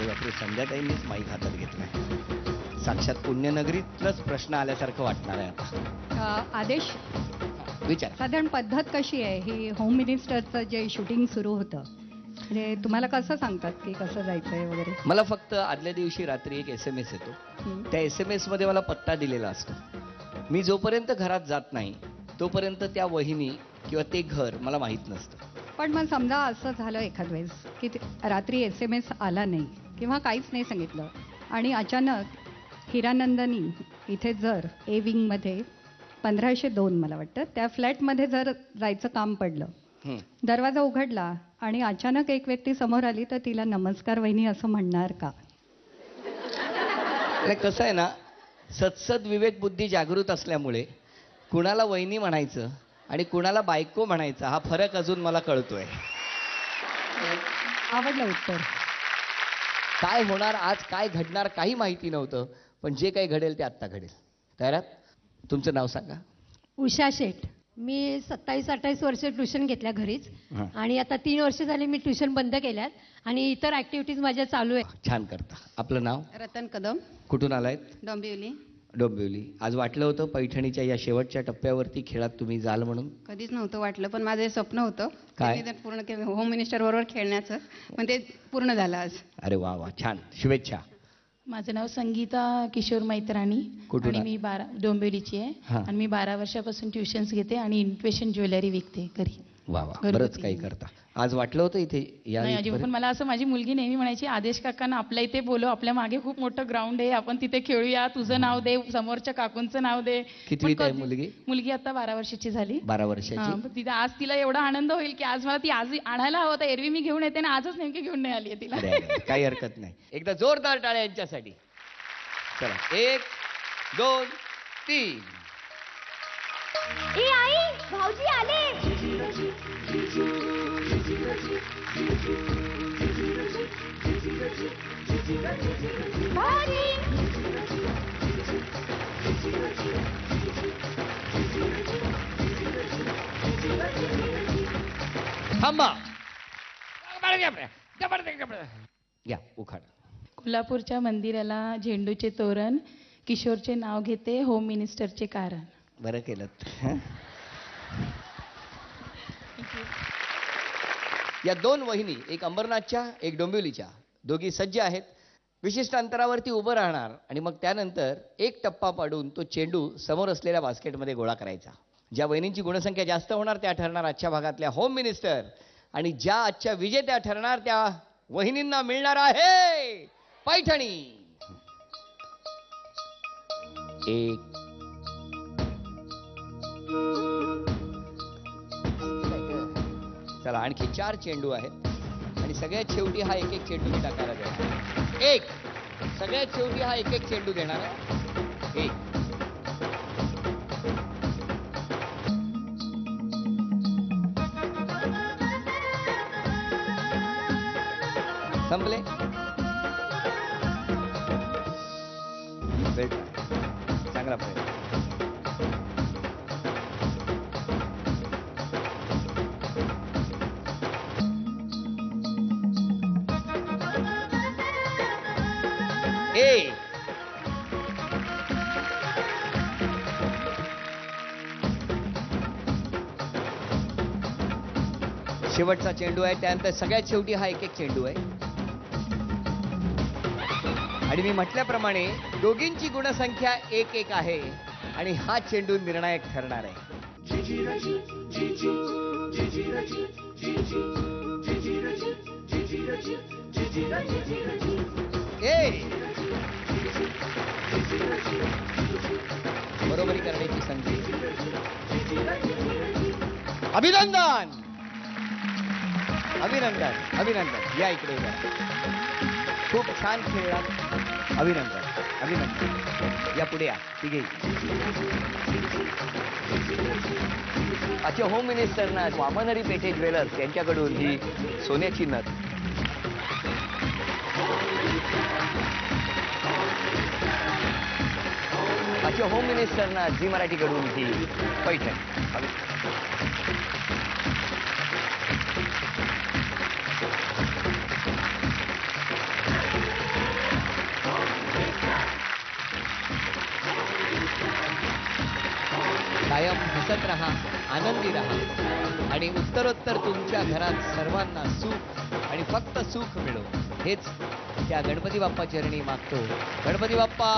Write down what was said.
बापरे, संध्याताईंनीच माईक हातात घेतलाय. साक्षात पुण्यनगरीतलाच प्रश्न आल्यासारखं वाटणार आहे आता. आदेश, विचार. साधारण पद्धत कशी आहे ही? होम मिनिस्टरचं जे शूटिंग सुरू होतं, म्हणजे तुम्हाला कसं सांगतात की कसं जायचंय वगैरे? मला फक्त आदल्या दिवशी रात्री एक SMS येतो. त्या SMS मध्ये मला पत्ता दिलेला असतो. मी जोपर्यंत घरात जात नाही तोपर्यंत त्या वहिनी किंवा ते घर मला माहीत नसतं. पण मग समजा असं झालं एखाद वेळेस की रात्री SMS आला नाही किंवा काहीच नाही सांगितलं आणि अचानक हिरानंदानी इथे जर ए विंगमध्ये 1502 मला वाटतं त्या फ्लॅटमध्ये जर जायचं काम पडलं, दरवाजा उघडला आणि अचानक एक व्यक्ती समोर आली, तर तिला नमस्कार वहिनी असं म्हणणार का? कसं आहे ना, सत्सद विवेक बुद्धी जागृत असल्यामुळे कुणाला वहिनी म्हणायचं आणि कुणाला बायको म्हणायचं हा फरक अजून मला कळतोय. आवडलं उत्तर. काय होणार आज, काय घडणार काही माहिती नव्हतं, पण जे काही घडेल ते आत्ता घडेल. तयारात? तुमचं नाव सांगा. उषा शेठ. मी 27-28 वर्ष ट्युशन घेतल्या घरीच आणि आता 3 वर्ष झाली मी ट्युशन बंद केल्यात आणि इतर ऍक्टिव्हिटीज माझ्या चालू आहे. छान करता. आपलं नाव? रतन कदम. कुठून आलायत? डोंबिवली. डोंबिवली. आज वाटलं होतं पैठणीच्या या शेवटच्या टप्प्यावरती खेळात तुम्ही जाल म्हणून? कधीच नव्हतं वाटलं, पण माझं स्वप्न होतं काय? ते पूर्ण केलं, होम मिनिस्टर बरोबर खेळण्याचं, पण ते पूर्ण झालं आज. अरे वा वा, छान, शुभेच्छा. माझं नाव संगीता किशोर मैत्राणी आणि मी डोंबिवलीची आहे आणि मी 12 वर्षापासून ट्युशन्स घेते आणि इन्वेशन ज्वेलरी विकते घरी. वा वा, बरंच काही करता. आज वाटलं होतं इथे या? नाही अजिबात. पण मला असं माझी मुलगी नेहमी म्हणायची, आदेश काकांना आपल्या इथे बोलव, आपल्या मागे खूप मोठं ग्राउंड आहे, आपण तिथे खेळूया, तुझं नाव दे, समोरच्या काकूंचं नाव दे. कितवीत आहे मुलगी? मुलगी आता 12 वर्षाची झाली. 12 वर्षाची. तिथे आज तिला एवढा आनंद होईल की आज मला ती आज आणायला हवं होता. एरवी मी घेऊन येते ना, आजच नेमकी घेऊन नाही आली तिला. काही हरकत नाही. एकदा जोरदार टाळ्या यांच्यासाठी. चला, 1 2 3. ए आई, भाऊजी आले. थांबा. या उखाड. कोल्हापूरच्या मंदिराला झेंडूचे तोरण, किशोरचे नाव घेते, होम मिनिस्टरचे कारण. बरं केलं. या 2 वहिनी, एक अंबरनाथच्या एक डोंबिवलीच्या, दोघी सज्ज आहेत. विशिष्ट अंतरावरती उभं राहणार आणि मग त्यानंतर एक टप्पा पाडून तो चेंडू समोर असलेल्या बास्केटमध्ये गोळा करायचा. ज्या वहिनींची गुणसंख्या जास्त होणार त्या ठरणार आजच्या भागातल्या होम मिनिस्टर आणि ज्या आजच्या विजेत्या ठरणार त्या वहिनींना मिळणार आहे पैठणी. 1 चला, आणखी 4 चेंडू आहेत आणि सगळ्यात शेवटी हा एक चेंडू मी टाकायला देणार. 1 सगळ्यात शेवटी हा एक चेंडू देणार आहे. 1 संपले. चांगला प्रयत्न. शेवटचा चेंडू आहे, त्यानंतर सगळ्यात शेवटी हा एक चेंडू आहे आणि मी म्हटल्याप्रमाणे दोघींची गुणसंख्या 1-1 आहे आणि हा चेंडू निर्णायक ठरणार आहे. बरोबरी करण्याची संधी. अभिनंदन अभिनंदन अभिनंदन. या इकडे खूप छान खेळलात. अभिनंदन अभिनंदन. या पुढे या तिघे. अच्छा, होम मिनिस्टरना वामनहरी पेठे ज्वेलर्स यांच्याकडून ही सोन्याची नथ. अच्छा, होम मिनिस्टरना झी मराठीकडून ही पैठण. कायम हसत राहा, आनंदी राहा आणि उत्तरोत्तर तुमच्या घरात सर्वांना सुख आणि फक्त सुख मिळो हेच त्या गणपती बाप्पा चरणी मागतो. गणपती बाप्पा